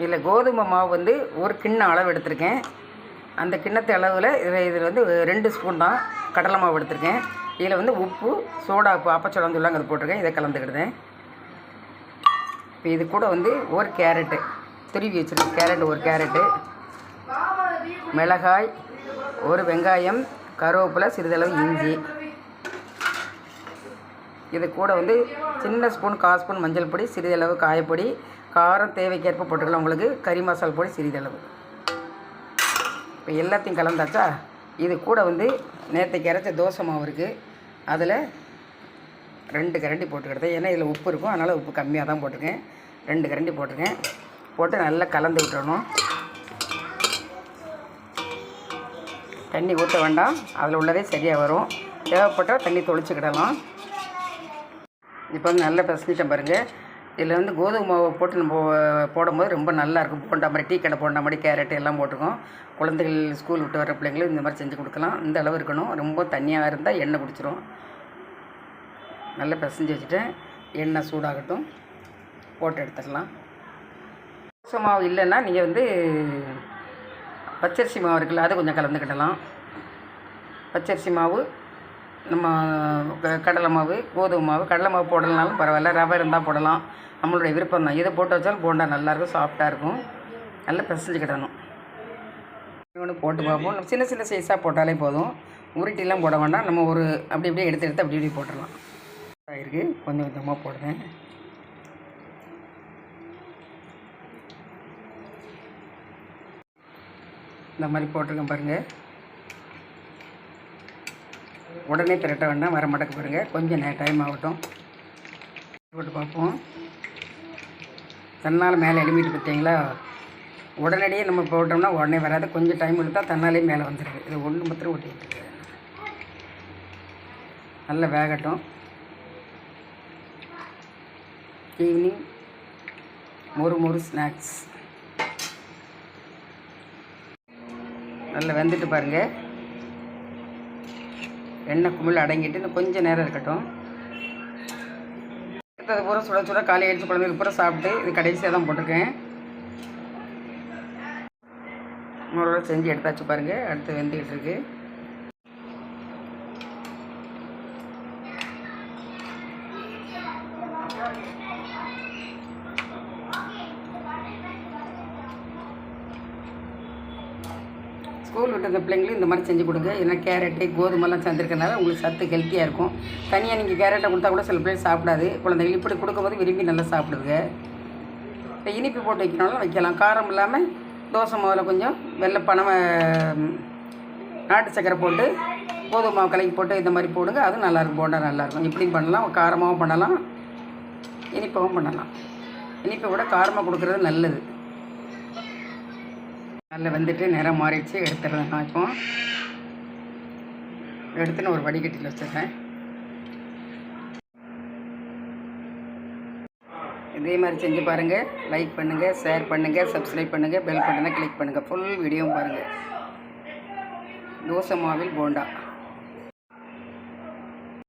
இதில் கோதுமை மாவு வந்து ஒரு கிண்ணம் அளவு எடுத்திருக்கேன். அந்த கிண்ணத்து அளவில் இதில் வந்து 2 ஸ்பூன் தான் கடலை மாவு எடுத்திருக்கேன். இதில் வந்து உப்பு, சோடா உப்பு, அப்பச்சோடான்னு சொல்லுவாங்க, அது போட்டிருக்கேன். இதை கலந்துக்கிடுதேன். இப்போ இது கூட வந்து ஒரு கேரட்டு துருவி வச்சுருக்கேன். கேரட்டு ஒரு கேரட்டு, மிளகாய், ஒரு வெங்காயம், கருவேப்பிலை, சிறிதளவு இஞ்சி. இது கூட வந்து சின்ன ஸ்பூன் 1/4 ஸ்பூன் மஞ்சள் பொடி, சிறிதளவு காயப்பொடி, காரம் தேவைக்கேற்ப போட்டுக்கலாம். உங்களுக்கு கறி மசால் பொடி சிறிதளவு. இப்போ எல்லாத்தையும் கலந்தாச்சா? இது கூட வந்து நேற்றைக்கு அரைச்ச தோசை மாவு இருக்குது, அதில் 2 கரண்டி போட்டுக்கிட்டேன். ஏன்னா இதில் உப்பு இருக்கும், அதனால் உப்பு கம்மியாக தான் போட்டிருக்கேன். 2 கரண்டி போட்டிருக்கேன். போட்டு நல்லா கலந்து விட்டுறணும். தண்ணி ஊற்ற வேண்டாம், அதில் உள்ளதே சரியாக வரும். தேவைப்பட்டால் தண்ணி தொளிச்சுக்கிடலாம். இப்போ வந்து நல்லா பிசைஞ்சிட்டேன் பாருங்கள். இதில் வந்து கோதுமை மாவை போட்டு நம்ம போடும்போது ரொம்ப நல்லாயிருக்கும். போண்டா மாதிரி, டீ கடை போண்டா மாதிரி கேரட் எல்லாம் போட்டிருக்கோம். குழந்தைகள் ஸ்கூல் விட்டு வர பிள்ளைங்களும் இந்த மாதிரி செஞ்சு கொடுக்கலாம். இந்த அளவு இருக்கணும். ரொம்ப தண்ணியாக இருந்தால் எண்ணெய் குடிச்சிரும். நல்லா பிசைஞ்சு வச்சுட்டேன். எண்ணெய் சூடாகட்டும், போட்டு எடுத்துடலாம். தோசை மாவு இல்லைன்னா நீங்கள் வந்து பச்சரிசி மாவு இருக்குல்ல, அதை கொஞ்சம் கலந்துக்கிடலாம். பச்சரிசி மாவு, நம்ம கடலை மாவு, கோதுமை மாவு. கடலை மாவு போடலனாலும் பரவாயில்ல, ரவை இருந்தால் போடலாம். நம்மளுடைய விருப்பம் தான். இதை போட்டு வச்சாலும் போண்டா நல்லாயிருக்கும், சாஃப்டாக இருக்கும். நல்லா பிசைஞ்சுக்கிடணும். ஒன்று போட்டு பார்ப்போம். நம்ம சின்ன சின்ன சைஸாக போட்டாலே போதும். உருட்டிலாம் போட வேண்டாம். நம்ம ஒரு அப்படி அப்படியே எடுத்து அப்படி இப்படி போட்டுடலாம். ஆகிருக்கு. கொஞ்சம் கொஞ்சமாக போடுவேன். இந்த மாதிரி போட்டிருக்கேன் பாருங்கள். உடனே திரட்ட வேண்டாம், வர மாட்டேங்க பாருங்கள். கொஞ்சம் டைம் ஆகட்டும். போட்டு பார்ப்போம். தன்னால் மேலே எழுமிட்டு பார்த்தீங்களா? உடனடியே நம்ம போட்டோம்னா உடனே வராது. கொஞ்சம் டைம் எடுத்தால் தன்னாலே மேலே வந்துடுது. இது ஒன்று மாத்திரம் ஒட்டிக்கிட்டு நல்லா வேகட்டும். ஈவினிங் மொறு ஸ்நாக்ஸ். நல்லா வெந்துட்டு பாருங்கள். எண்ணெய் குமிழ் அடங்கிட்டு இன்னும் கொஞ்சம் நேரம் இருக்கட்டும். அது பூரா சுட சுட காலை அடித்து குழந்தைங்களுக்கு பூரா சாப்பிட்டு இது கடைசியாக தான் போட்டிருக்கேன். முறை செஞ்சு எடுத்தாச்சு பாருங்கள். அடுத்து வெந்துக்கிட்டு இருக்கு. ஸ்கூல் விட்டு இந்த பிள்ளைங்களும் இந்த மாதிரி செஞ்சு கொடுங்க. ஏன்னா கேரட்டு, கோதுமைலாம் சேர்ந்துருக்கனால உங்களுக்கு சத்து ஹெல்த்தியாக இருக்கும். தனியாக நீங்கள் கேரட்டை கொடுத்தா கூட சில பிள்ளைங்க சாப்பிடாது. குழந்தைகள் இப்படி கொடுக்கும்போது விரும்பி நல்லா சாப்பிடுங்க. இப்போ இனிப்பு போட்டு வைக்கணும்னாலும் வைக்கலாம். காரம் இல்லாமல் தோசை மாவில் கொஞ்சம் வெள்ளை நாட்டு சக்கரை போட்டு கோதுமை மாவு கலக்கி போட்டு இந்த மாதிரி போடுங்க. அதுவும் நல்லாயிருக்கும். போண்டா நல்லாயிருக்கும். இப்படியும் பண்ணலாம், காரமாகவும் பண்ணலாம், இனிப்பாகவும் பண்ணலாம். இனிப்பை விட காரமாக கொடுக்குறது நல்லது. நல்லா வந்துட்டு நிறம் மாறிடுச்சு. எடுத்துடுறேன். நான் இப்போ எடுத்துன்னு ஒரு வடிகட்டியில் வச்சிடுறேன். இதே மாதிரி செஞ்சு பாருங்கள். லைக் பண்ணுங்கள், ஷேர் பண்ணுங்கள், சப்ஸ்கிரைப் பண்ணுங்கள், பெல் பட்டனை கிளிக் பண்ணுங்கள். ஃபுல் வீடியோவும் பாருங்கள். தோசை மாவில் போண்டா.